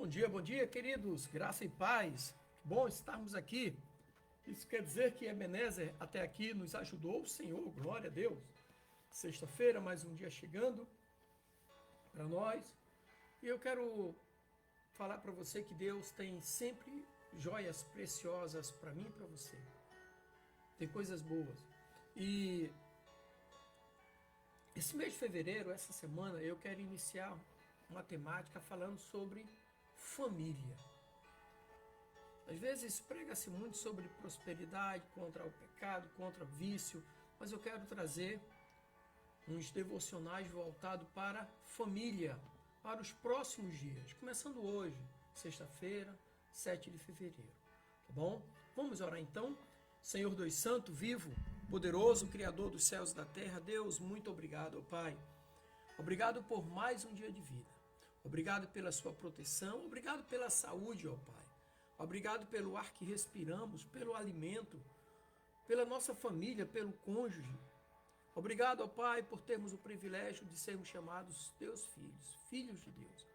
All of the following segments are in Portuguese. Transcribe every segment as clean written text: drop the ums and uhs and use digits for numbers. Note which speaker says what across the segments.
Speaker 1: Bom dia, queridos. Graça e paz. Que bom estarmos aqui. Isso quer dizer que Ebenezer até aqui nos ajudou, Senhor, glória a Deus. Sexta-feira, mais um dia chegando para nós. E eu quero falar para você que Deus tem sempre joias preciosas para mim e para você. Tem coisas boas. E esse mês de fevereiro, essa semana, eu quero iniciar uma temática falando sobre família. Às vezes prega-se muito sobre prosperidade, contra o pecado, contra o vício, mas eu quero trazer uns devocionais voltados para família, para os próximos dias, começando hoje, sexta-feira, 7 de fevereiro. Tá bom? Vamos orar então? Senhor Deus Santo, vivo, poderoso, Criador dos céus e da terra, Deus, muito obrigado, ó Pai. Obrigado por mais um dia de vida. Obrigado pela sua proteção, obrigado pela saúde, ó Pai. Obrigado pelo ar que respiramos, pelo alimento, pela nossa família, pelo cônjuge. Obrigado, ó Pai, por termos o privilégio de sermos chamados teus filhos, filhos de Deus.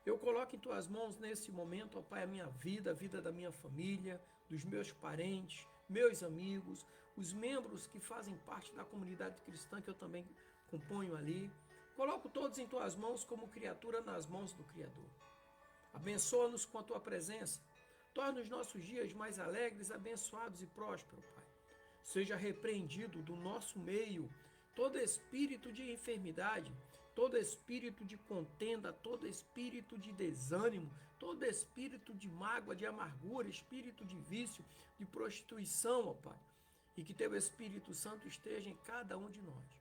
Speaker 1: Eu coloco em tuas mãos nesse momento, ó Pai, a vida da minha família, dos meus parentes, meus amigos, os membros que fazem parte da comunidade cristã que eu também componho ali. Coloco todos em tuas mãos como criatura nas mãos do Criador. Abençoa-nos com a tua presença. Torna os nossos dias mais alegres, abençoados e prósperos, Pai. Seja repreendido do nosso meio todo espírito de enfermidade, todo espírito de contenda, todo espírito de desânimo, todo espírito de mágoa, de amargura, espírito de vício, de prostituição, ó Pai. E que teu Espírito Santo esteja em cada um de nós.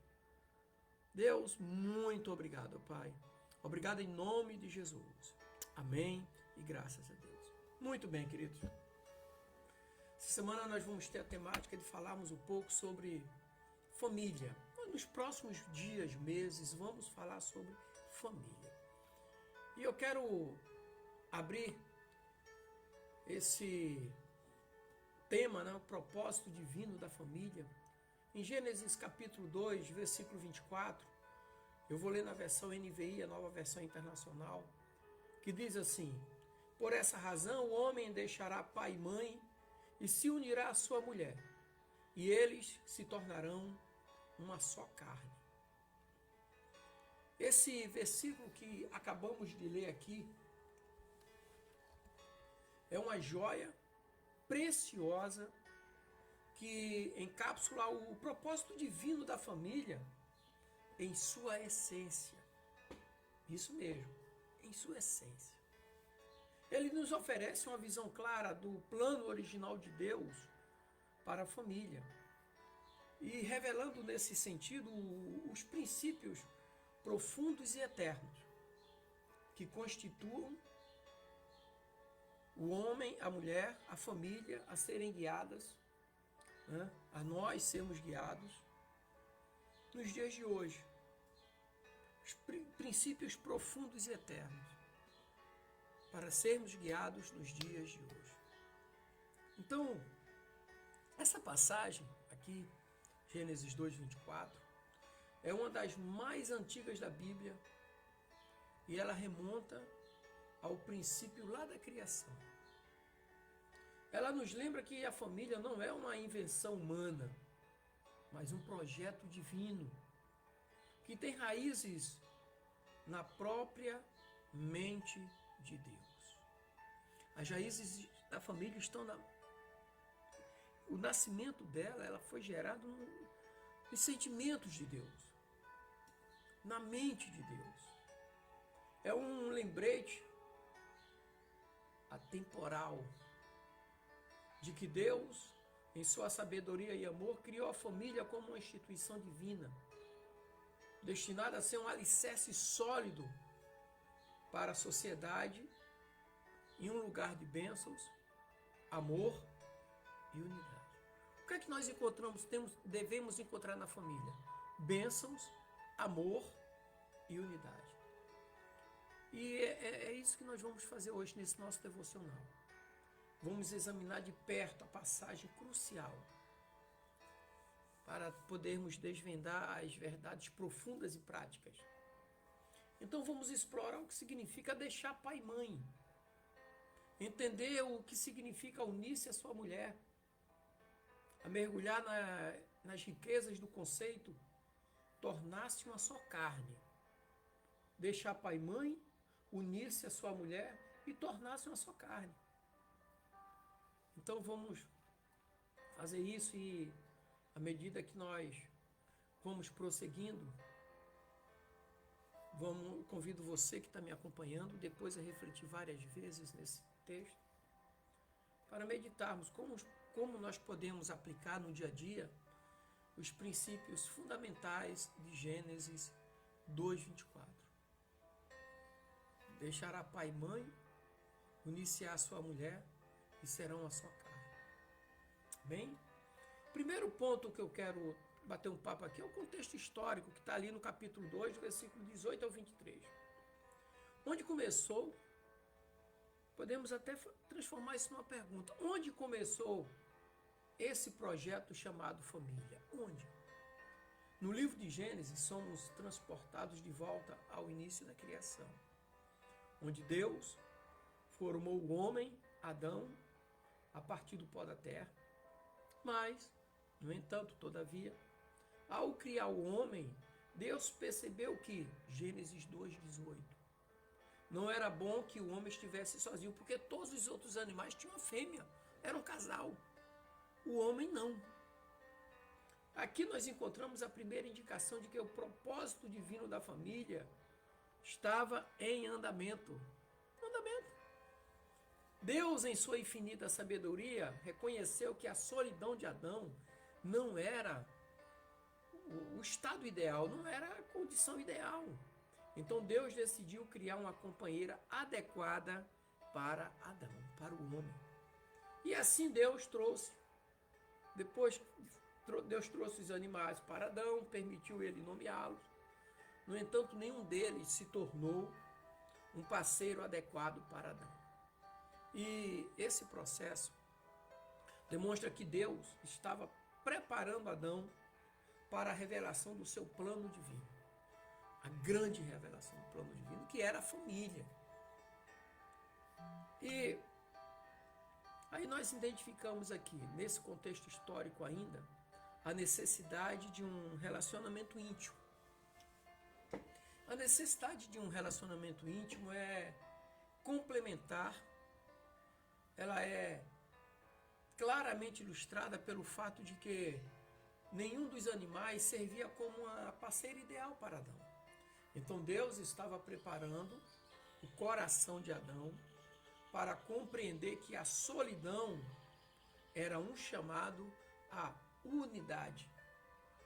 Speaker 1: Deus, muito obrigado, ó Pai. Obrigado em nome de Jesus. Amém e graças a Deus. Muito bem, queridos. Essa semana nós vamos ter a temática de falarmos um pouco sobre família. Nos próximos dias, meses, vamos falar sobre família. E eu quero abrir esse tema, né, o propósito divino da família, em Gênesis capítulo 2, versículo 24. Eu vou ler na versão NVI, a nova versão internacional, que diz assim: por essa razão o homem deixará pai e mãe e se unirá à sua mulher, e eles se tornarão uma só carne. Esse versículo que acabamos de ler aqui é uma joia preciosa que encapsula o propósito divino da família em sua essência. Isso mesmo, em sua essência. Ele nos oferece uma visão clara do plano original de Deus para a família e revelando nesse sentido os princípios profundos e eternos que constituam o homem, a mulher, a família a serem guiadas, né, a nós sermos guiados nos dias de hoje. Os princípios profundos e eternos para sermos guiados nos dias de hoje. Então, essa passagem aqui, Gênesis 2:24, é uma das mais antigas da Bíblia e ela remonta ao princípio lá da criação. Ela nos lembra que a família não é uma invenção humana, mas um projeto divino que tem raízes na própria mente de Deus. As raízes da família estão o nascimento dela, ela foi gerada nos sentimentos de Deus, na mente de Deus. É um lembrete atemporal de que Deus, em sua sabedoria e amor, criou a família como uma instituição divina, destinada a ser um alicerce sólido para a sociedade em um lugar de bênçãos, amor e unidade. O que é que nós devemos encontrar na família? Bênçãos, amor e unidade. E é isso que nós vamos fazer hoje nesse nosso devocional. Vamos examinar de perto a passagem crucial para podermos desvendar as verdades profundas e práticas Então vamos explorar o que significa deixar pai e mãe. Entender o que significa unir-se à sua mulher. A mergulhar nas riquezas do conceito, tornar-se uma só carne. Deixar pai e mãe, unir-se à sua mulher e tornar-se uma só carne. Então vamos fazer isso e à medida que nós vamos prosseguindo, convido você que está me acompanhando depois a refletir várias vezes nesse texto, para meditarmos como nós podemos aplicar no dia a dia os princípios fundamentais de Gênesis 2:24. Deixará pai e mãe, unir-se-á à sua mulher e serão a sua carne. Bem, primeiro ponto que eu quero bater um papo aqui é o contexto histórico que está ali no capítulo 2, do versículo 18 ao 23. Onde começou, podemos até transformar isso numa pergunta. Onde começou esse projeto chamado família? Onde? No livro de Gênesis, somos transportados de volta ao início da criação, onde Deus formou o homem, Adão, a partir do pó da terra. Mas, no entanto, todavia, ao criar o homem, Deus percebeu que, Gênesis 2:18, não era bom que o homem estivesse sozinho, porque todos os outros animais tinham uma fêmea, era um casal. O homem não. Aqui nós encontramos a primeira indicação de que o propósito divino da família estava em andamento. Deus, em sua infinita sabedoria, reconheceu que a solidão de Adão não era o estado ideal, não era a condição ideal. Então Deus decidiu criar uma companheira adequada para Adão, para o homem. E assim Deus trouxe os animais para Adão, permitiu ele nomeá-los. No entanto, nenhum deles se tornou um parceiro adequado para Adão. E esse processo demonstra que Deus estava preparando Adão para a revelação do seu plano divino. A grande revelação do plano divino, que era a família. E aí nós identificamos aqui, nesse contexto histórico ainda, a necessidade de um relacionamento íntimo. A necessidade de um relacionamento íntimo é complementar, ela é claramente ilustrada pelo fato de que nenhum dos animais servia como uma parceira ideal para Adão. Então Deus estava preparando o coração de Adão para compreender que a solidão era um chamado à unidade,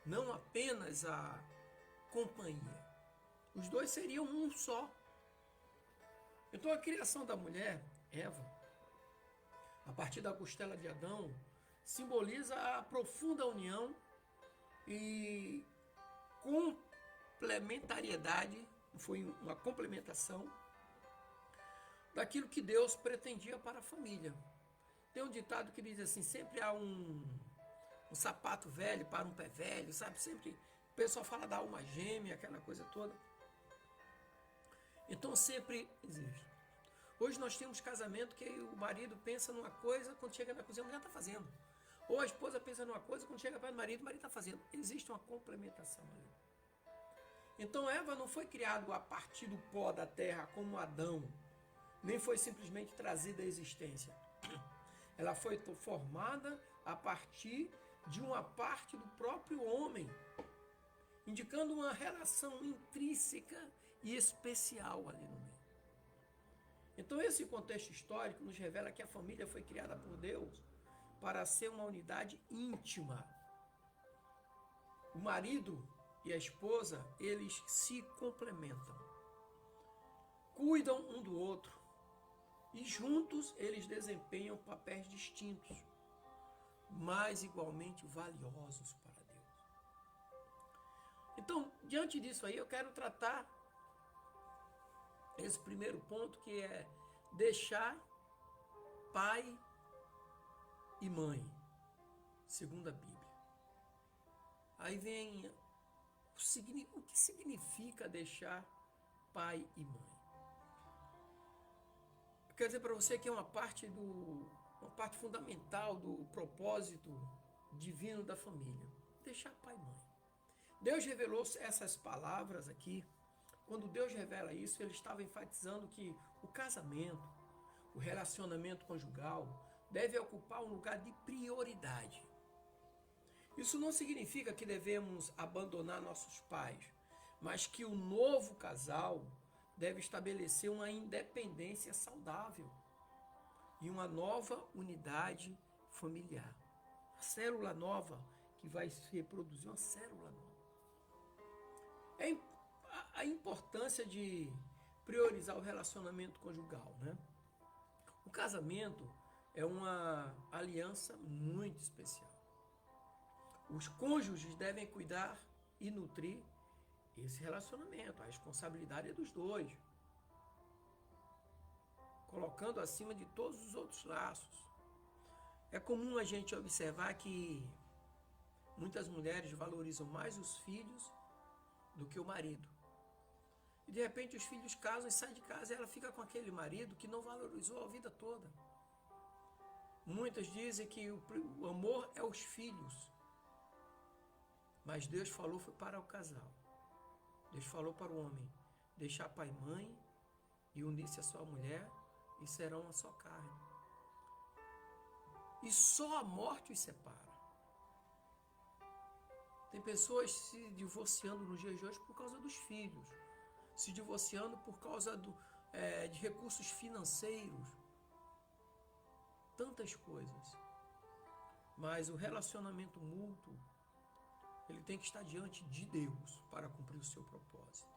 Speaker 1: não apenas à companhia. Os dois seriam um só. Então a criação da mulher, Eva, a partir da costela de Adão, simboliza a profunda união e complementariedade, foi uma complementação daquilo que Deus pretendia para a família. Tem um ditado que diz assim, sempre há um sapato velho para um pé velho, sabe? Sempre o pessoal fala da alma gêmea, aquela coisa toda. Então sempre existe. Hoje nós temos casamento que o marido pensa numa coisa, quando chega na cozinha a mulher está fazendo. Ou a esposa pensa numa coisa, quando chega para o marido está fazendo. Existe uma complementação ali. Então Eva não foi criada a partir do pó da terra como Adão, nem foi simplesmente trazida à existência. Ela foi formada a partir de uma parte do próprio homem, indicando uma relação intrínseca e especial ali no meio. Então esse contexto histórico nos revela que a família foi criada por Deus para ser uma unidade íntima. O marido e a esposa, eles se complementam, cuidam um do outro e juntos eles desempenham papéis distintos, mas igualmente valiosos para Deus. Então, diante disso aí, eu quero tratar esse primeiro ponto, que é deixar pai e mãe, segundo a Bíblia. Aí vem o que significa deixar pai e mãe. Eu quero dizer para você que é uma parte fundamental do propósito divino da família. Deixar pai e mãe. Deus revelou essas palavras aqui. Quando Deus revela isso, ele estava enfatizando que o casamento, o relacionamento conjugal, deve ocupar um lugar de prioridade. Isso não significa que devemos abandonar nossos pais, mas que o novo casal deve estabelecer uma independência saudável e uma nova unidade familiar. A célula nova que vai se reproduzir, uma célula nova. A importância de priorizar o relacionamento conjugal, né? O casamento é uma aliança muito especial. Os cônjuges devem cuidar e nutrir esse relacionamento. A responsabilidade é dos dois, colocando acima de todos os outros laços. É comum a gente observar que muitas mulheres valorizam mais os filhos do que o marido. E de repente os filhos casam e saem de casa e ela fica com aquele marido que não valorizou a vida toda. Muitas dizem que o amor é os filhos. Mas Deus falou foi para o casal. Deus falou para o homem deixar pai e mãe e unir-se à sua mulher e serão uma só carne. E só a morte os separa. Tem pessoas se divorciando nos dias de hoje por causa dos filhos, se divorciando por causa de recursos financeiros, tantas coisas. Mas o relacionamento mútuo, ele tem que estar diante de Deus para cumprir o seu propósito.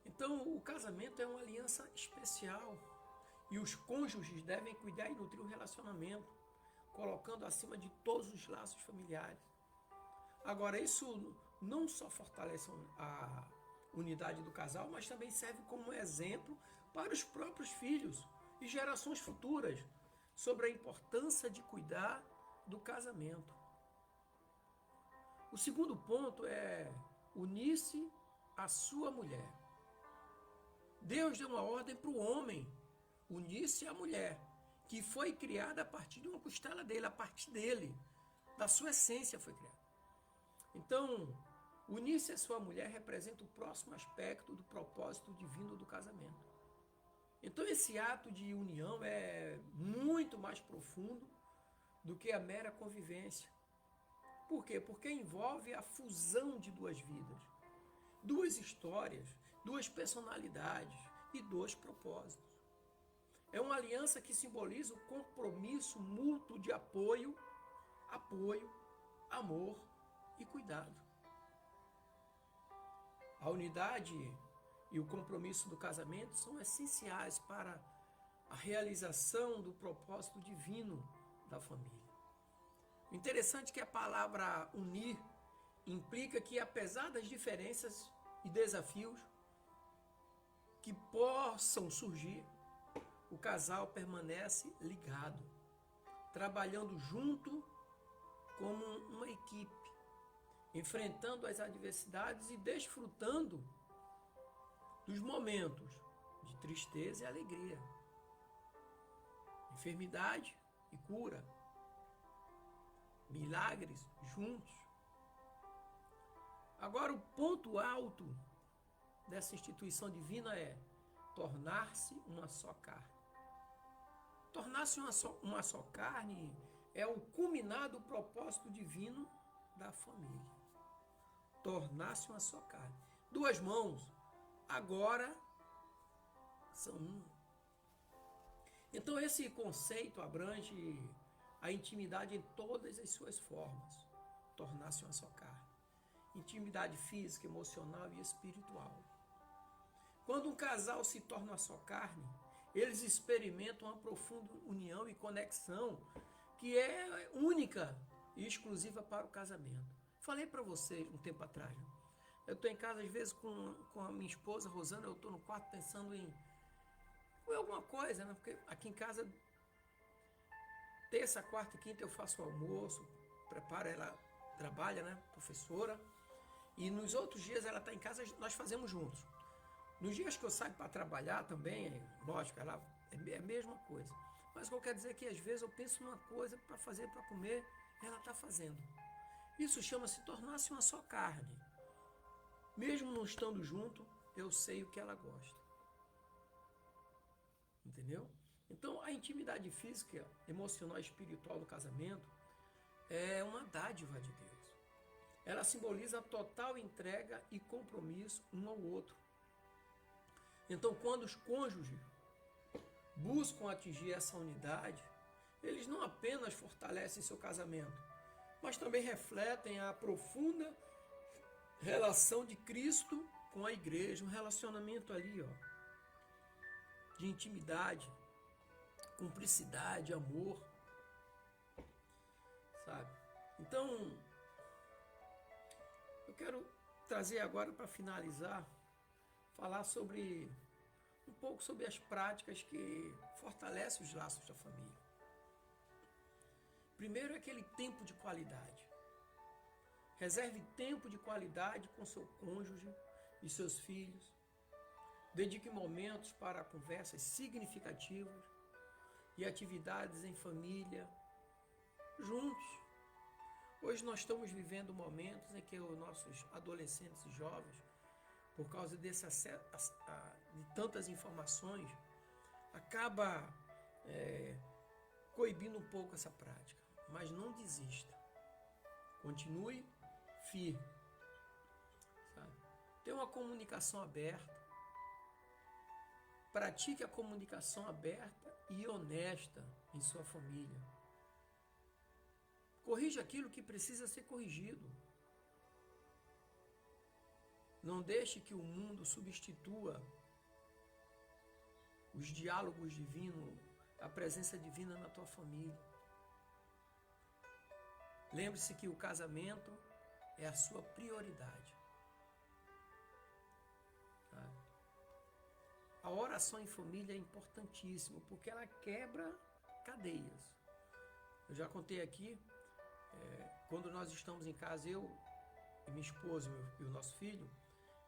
Speaker 1: Então, o casamento é uma aliança especial e os cônjuges devem cuidar e nutrir o relacionamento, colocando acima de todos os laços familiares. Agora, isso não só fortalece a unidade do casal, mas também serve como exemplo para os próprios filhos e gerações futuras sobre a importância de cuidar do casamento. O segundo ponto é unir-se à sua mulher. Deus deu uma ordem para o homem unir-se à mulher, que foi criada a partir de uma costela dele, a partir dele, da sua essência foi criada. Então, unir-se à sua mulher representa o próximo aspecto do propósito divino do casamento. Então, esse ato de união é muito mais profundo do que a mera convivência. Por quê? Porque envolve a fusão de duas vidas, duas histórias, duas personalidades e dois propósitos. É uma aliança que simboliza o compromisso mútuo de apoio, amor e cuidado. A unidade e o compromisso do casamento são essenciais para a realização do propósito divino da família. O interessante é que a palavra unir implica que, apesar das diferenças e desafios que possam surgir, o casal permanece ligado, trabalhando junto como uma equipe, enfrentando as adversidades e desfrutando dos momentos de tristeza e alegria, enfermidade e cura, milagres juntos. Agora, o ponto alto dessa instituição divina é tornar-se uma só carne. Tornar-se uma só carne é o culminado propósito divino da família. Tornar-se uma só carne. Duas mãos, agora são uma. Então, esse conceito abrange a intimidade em todas as suas formas. Tornar-se uma só carne. Intimidade física, emocional e espiritual. Quando um casal se torna uma só carne, eles experimentam uma profunda união e conexão que é única e exclusiva para o casamento. Falei para vocês um tempo atrás, né? Eu estou em casa às vezes com a minha esposa, Rosana, eu estou no quarto pensando em alguma coisa, né? Porque aqui em casa, terça, quarta e quinta eu faço o almoço, preparo, ela trabalha, né? Professora. E nos outros dias ela está em casa, nós fazemos juntos. Nos dias que eu saio para trabalhar também, lógico, ela é a mesma coisa. Mas o que eu quero dizer é que às vezes eu penso numa coisa para fazer, para comer, ela está fazendo. Isso chama-se tornar-se uma só carne. Mesmo não estando junto, eu sei o que ela gosta. Entendeu? Então, a intimidade física, emocional e espiritual do casamento é uma dádiva de Deus. Ela simboliza a total entrega e compromisso um ao outro. Então, quando os cônjuges buscam atingir essa unidade, eles não apenas fortalecem seu casamento, mas também refletem a profunda relação de Cristo com a igreja, um relacionamento ali, de intimidade, cumplicidade, amor, sabe? Então, eu quero trazer agora para finalizar, falar um pouco sobre as práticas que fortalecem os laços da família. Primeiro é aquele tempo de qualidade. Reserve tempo de qualidade com seu cônjuge e seus filhos. Dedique momentos para conversas significativas e atividades em família, juntos. Hoje nós estamos vivendo momentos em que os nossos adolescentes e jovens, por causa desse acesso de tantas informações, acaba coibindo um pouco essa prática. Mas não desista. Continue firme. Sabe? Tenha uma comunicação aberta. Pratique a comunicação aberta e honesta em sua família. Corrija aquilo que precisa ser corrigido. Não deixe que o mundo substitua os diálogos divinos, a presença divina na tua família. Lembre-se que o casamento é a sua prioridade. A oração em família é importantíssima, porque ela quebra cadeias. Eu já contei aqui, quando nós estamos em casa, eu e minha esposa e o nosso filho,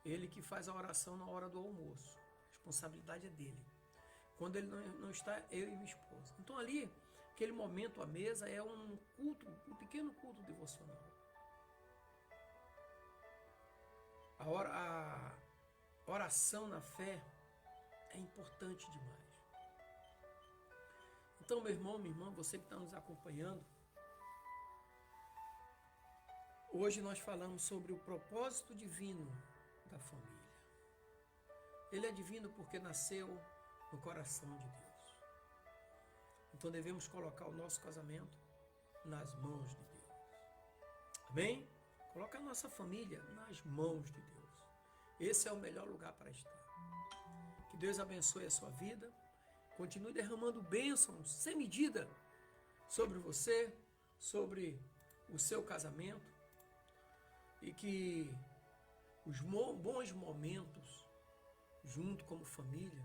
Speaker 1: ele que faz a oração na hora do almoço. A responsabilidade é dele. Quando ele não está, eu e minha esposa. Então ali, aquele momento à mesa é um culto, um pequeno culto devocional. A oração na fé é importante demais. Então, meu irmão, minha irmã, você que está nos acompanhando, hoje nós falamos sobre o propósito divino da família. Ele é divino porque nasceu no coração de Deus. Então devemos colocar o nosso casamento nas mãos de Deus. Amém? Coloca a nossa família nas mãos de Deus. Esse é o melhor lugar para estar. Que Deus abençoe a sua vida. Continue derramando bênçãos sem medida sobre você, sobre o seu casamento. E que os bons momentos, junto como família,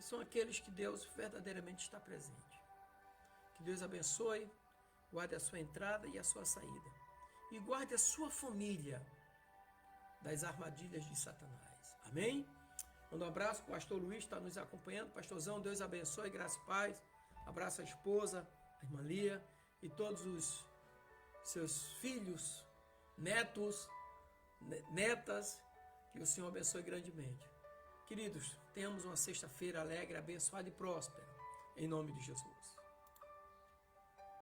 Speaker 1: são aqueles que Deus verdadeiramente está presente. Que Deus abençoe, guarde a sua entrada e a sua saída. E guarde a sua família das armadilhas de Satanás. Amém? Manda um abraço, o pastor Luiz está nos acompanhando. Pastorzão, Deus abençoe, graça e paz. Abraço a esposa, a irmã Lia e todos os seus filhos, netos, netas, que o Senhor abençoe grandemente. Queridos, tenhamos uma sexta-feira alegre, abençoada e próspera, em nome de Jesus.